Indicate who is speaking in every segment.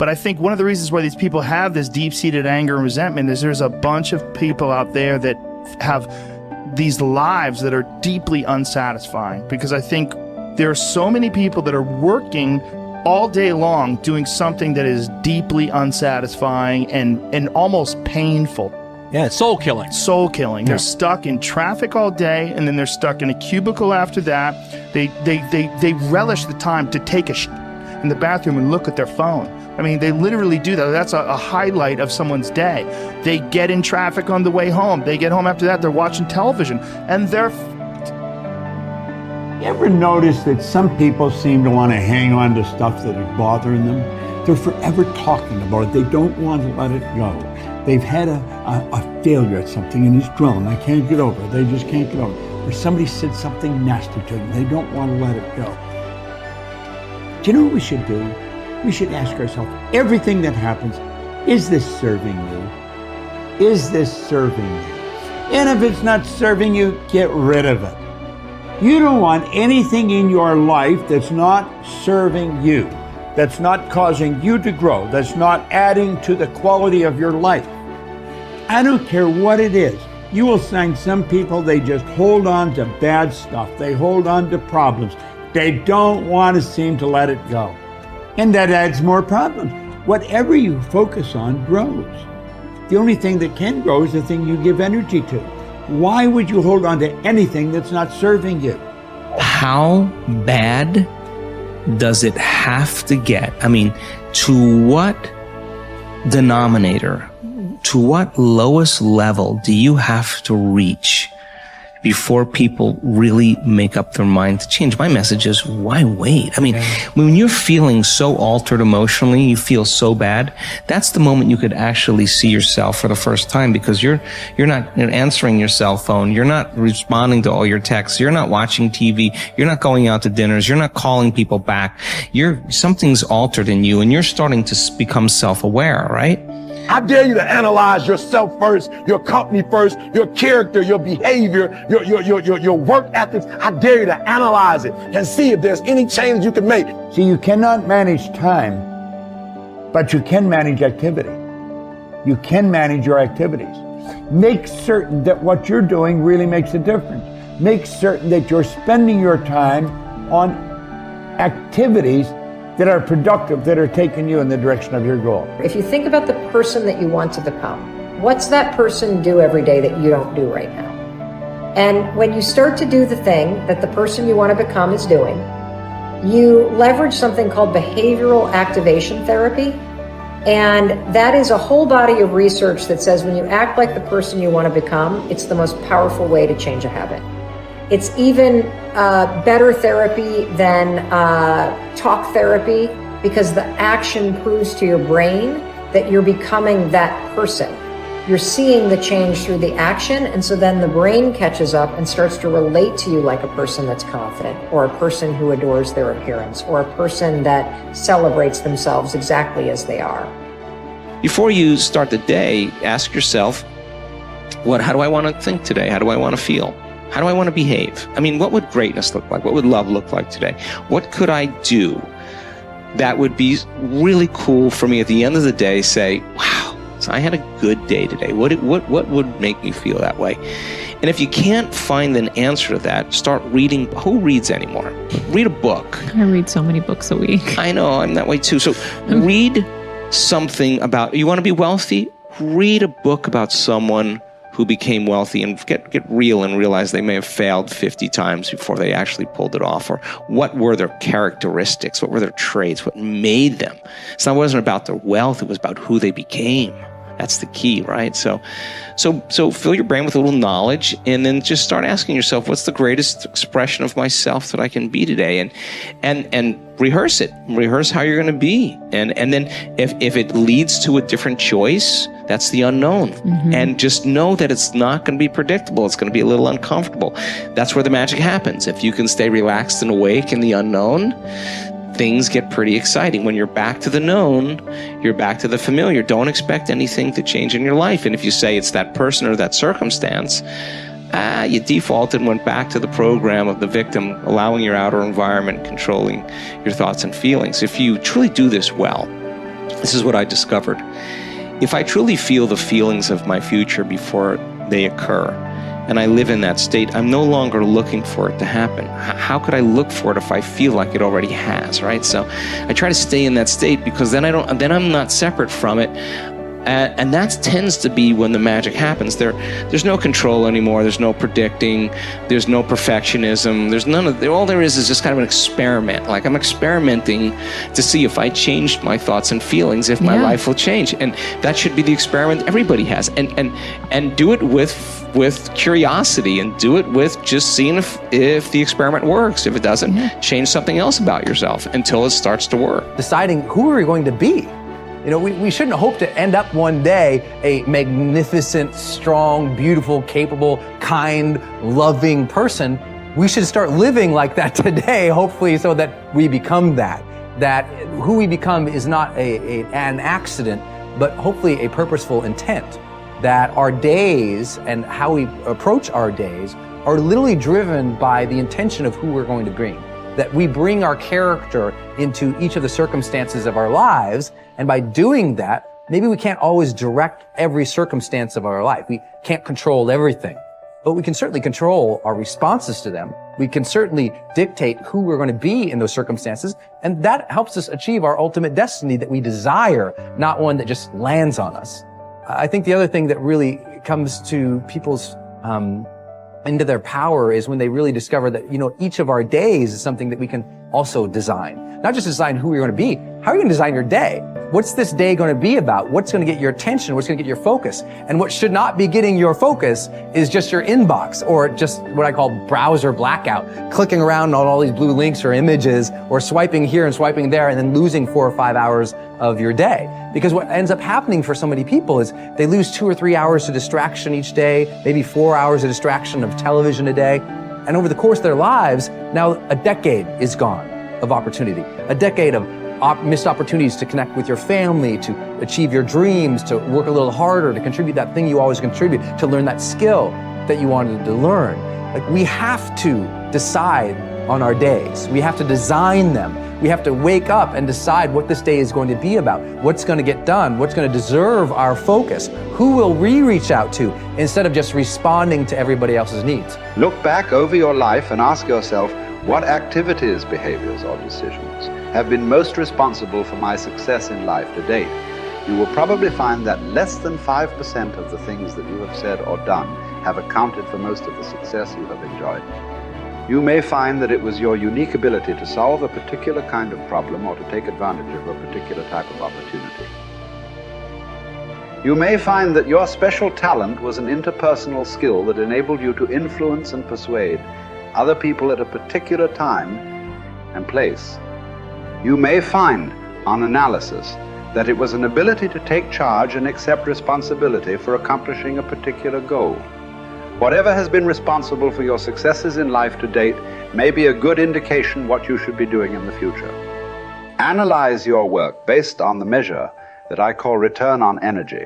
Speaker 1: But I think one of the reasons why these people have this deep-seated anger and resentment is there's a bunch of people out there that have these lives that are deeply unsatisfying, because I think there are so many people that are working all day long doing something that is deeply unsatisfying and almost painful.
Speaker 2: Yeah, it's soul killing.
Speaker 1: Soul killing.
Speaker 2: Yeah.
Speaker 1: They're stuck in traffic all day, and then they're stuck in a cubicle after that. They relish the time to take a shit in the bathroom and look at their phone. I mean, they literally do that. That's a highlight of someone's day. They get in traffic on the way home. They get home after that, they're watching television, and they're
Speaker 3: You ever notice that some people seem to want to hang on to stuff that is bothering them? They're forever talking about it. They don't want to let it go. They've had a failure at something and it's grown. They can't get over it. They just can't get over it. Or somebody said something nasty to them. They don't want to let it go. Do you know what we should do? We should ask ourselves, everything that happens, is this serving you? Is this serving you? And if it's not serving you, get rid of it. You don't want anything in your life that's not serving you, that's not causing you to grow, that's not adding to the quality of your life. I don't care what it is. You will find some people, they just hold on to bad stuff. They hold on to problems. They don't want to seem to let it go. And that adds more problems. Whatever you focus on grows. The only thing that can grow is the thing you give energy to. Why would you hold on to anything that's not serving you?
Speaker 4: How bad does it have to get? I mean, to what denominator, to what lowest level do you have to reach before people really make up their mind to change? My message is, why wait? I mean, when you're feeling so altered emotionally, you feel so bad, that's the moment you could actually see yourself for the first time, because you're not answering your cell phone, you're not responding to all your texts, you're not watching TV, you're not going out to dinners, you're not calling people back. Something's altered in you and you're starting to become self-aware, right?
Speaker 5: I dare you to analyze yourself first, your company first, your character, your behavior, your work ethics. I dare you to analyze it and see if there's any change you can make.
Speaker 3: See, you cannot manage time, but you can manage activity. You can manage your activities. Make certain that what you're doing really makes a difference. Make certain that you're spending your time on activities that are productive, that are taking you in the direction of your goal.
Speaker 6: If you think about the person that you want to become, what's that person do every day that you don't do right now? And when you start to do the thing that the person you want to become is doing, you leverage something called behavioral activation therapy. And that is a whole body of research that says when you act like the person you want to become, it's the most powerful way to change a habit. It's even better therapy than talk therapy, because the action proves to your brain that you're becoming that person. You're seeing the change through the action, and so then the brain catches up and starts to relate to you like a person that's confident, or a person who adores their appearance, or a person that celebrates themselves exactly as they are.
Speaker 4: Before you start the day, ask yourself, how do I want to think today? How do I want to feel? How do I want to behave? I mean, what would greatness look like? What would love look like today? What could I do that would be really cool for me at the end of the day? Say, wow, so I had a good day today. What would make me feel that way? And if you can't find an answer to that, start reading. Who reads anymore? Read a book.
Speaker 7: I read so many books a week.
Speaker 4: I know, I'm that way too. So read something about, you want to be wealthy? Read a book about someone who became wealthy, and get real and realize they may have failed 50 times before they actually pulled it off. Or what were their characteristics? What were their traits? What made them? So it wasn't about their wealth, it was about who they became. That's the key, right? So fill your brain with a little knowledge, and then just start asking yourself, what's the greatest expression of myself that I can be today? And rehearse it. Rehearse how you're going to be. And then if it leads to a different choice, that's the unknown. Mm-hmm. And just know that it's not going to be predictable. It's going to be a little uncomfortable. That's where the magic happens. If you can stay relaxed and awake in the unknown, things get pretty exciting. When you're back to the known, you're back to the familiar. Don't expect anything to change in your life. And if you say it's that person or that circumstance, you defaulted and went back to the program of the victim, allowing your outer environment controlling your thoughts and feelings. If you truly do this well, This is what I discovered. If I truly feel the feelings of my future before they occur, and I live in that state, I'm no longer looking for it to happen. How could I look for it if I feel like it already has, right? So I try to stay in that state, because then I'm not separate from it. And that tends to be when the magic happens. There's no control anymore. There's no predicting. There's no perfectionism. There's none of. All there is just kind of an experiment. Like, I'm experimenting to see if I changed my thoughts and feelings, if my life will change. And that should be the experiment everybody has. And do it with curiosity, and do it with just seeing if the experiment works. If it doesn't, change something else about yourself until it starts to work.
Speaker 2: Deciding who are we going to be. You know, we shouldn't hope to end up one day a magnificent, strong, beautiful, capable, kind, loving person. We should start living like that today, hopefully, so that we become that. That who we become is not an accident, but hopefully a purposeful intent. That our days and how we approach our days are literally driven by the intention of who we're going to bring. That we bring our character into each of the circumstances of our lives, and by doing that, maybe we can't always direct every circumstance of our life. We can't control everything, but we can certainly control our responses to them. We can certainly dictate who we're going to be in those circumstances, and that helps us achieve our ultimate destiny that we desire, not one that just lands on us. I think the other thing that really comes to people's into their power is when they really discover that, you know, each of our days is something that we can also design. Not just design who you're going to be. How are you going to design your day? What's this day going to be about? What's going to get your attention? What's going to get your focus? And what should not be getting your focus is just your inbox, or just what I call browser blackout, clicking around on all these blue links or images, or swiping here and swiping there, and then losing 4 or 5 hours of your day. Because what ends up happening for so many people is they lose 2 or 3 hours to distraction each day, maybe 4 hours of distraction of television a day. And over the course of their lives, now a decade is gone of opportunity, a decade of missed opportunities to connect with your family, to achieve your dreams, to work a little harder, to contribute that thing you always contribute, to learn that skill that you wanted to learn. Like, we have to decide on our days. We have to design them. We have to wake up and decide what this day is going to be about, what's going to get done, what's going to deserve our focus, who will we reach out to, instead of just responding to everybody else's needs.
Speaker 8: Look back over your life and ask yourself, what activities, behaviors, or decisions have been most responsible for my success in life to date? You will probably find that less than 5% of the things that you have said or done have accounted for most of the success you have enjoyed. You may find that it was your unique ability to solve a particular kind of problem or to take advantage of a particular type of opportunity. You may find that your special talent was an interpersonal skill that enabled you to influence and persuade other people at a particular time and place. You may find, on analysis, that it was an ability to take charge and accept responsibility for accomplishing a particular goal. Whatever has been responsible for your successes in life to date may be a good indication what you should be doing in the future. Analyze your work based on the measure that I call return on energy.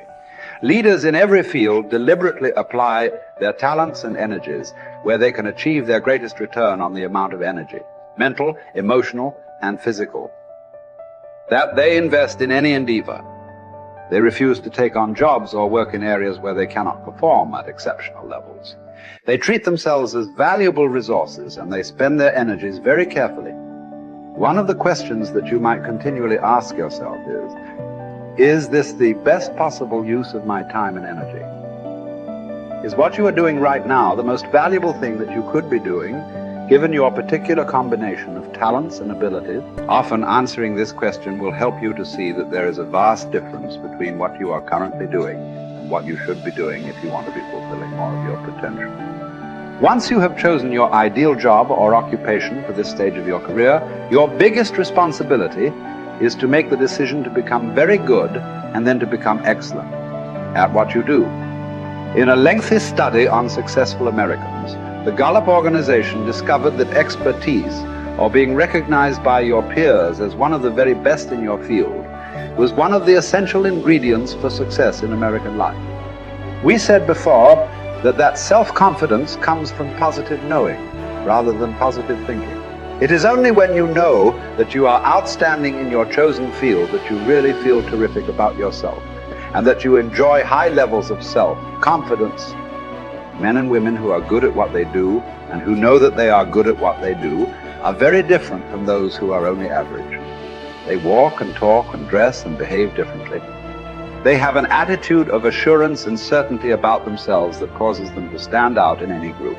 Speaker 8: Leaders in every field deliberately apply their talents and energies where they can achieve their greatest return on the amount of energy, mental, emotional, and physical, that they invest in any endeavor. They refuse to take on jobs or work in areas where they cannot perform at exceptional levels. They treat themselves as valuable resources, and they spend their energies very carefully. One of the questions that you might continually ask yourself is this the best possible use of my time and energy? Is what you are doing right now the most valuable thing that you could be doing, given your particular combination of talents and abilities? Often answering this question will help you to see that there is a vast difference between what you are currently doing and what you should be doing if you want to be fulfilling more of your potential. Once you have chosen your ideal job or occupation for this stage of your career, your biggest responsibility is to make the decision to become very good and then to become excellent at what you do. In a lengthy study on successful Americans, the Gallup organization discovered that expertise, or being recognized by your peers as one of the very best in your field, was one of the essential ingredients for success in American life. We said before that self-confidence comes from positive knowing rather than positive thinking. It is only when you know that you are outstanding in your chosen field that you really feel terrific about yourself, and that you enjoy high levels of self-confidence. Men and women who are good at what they do and who know that they are good at what they do are very different from those who are only average. They walk and talk and dress and behave differently. They have an attitude of assurance and certainty about themselves that causes them to stand out in any group.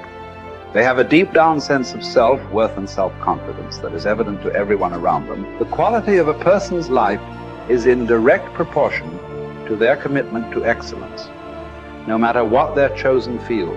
Speaker 8: They have a deep down sense of self-worth and self-confidence that is evident to everyone around them. The quality of a person's life is in direct proportion to their commitment to excellence, no matter what their chosen field.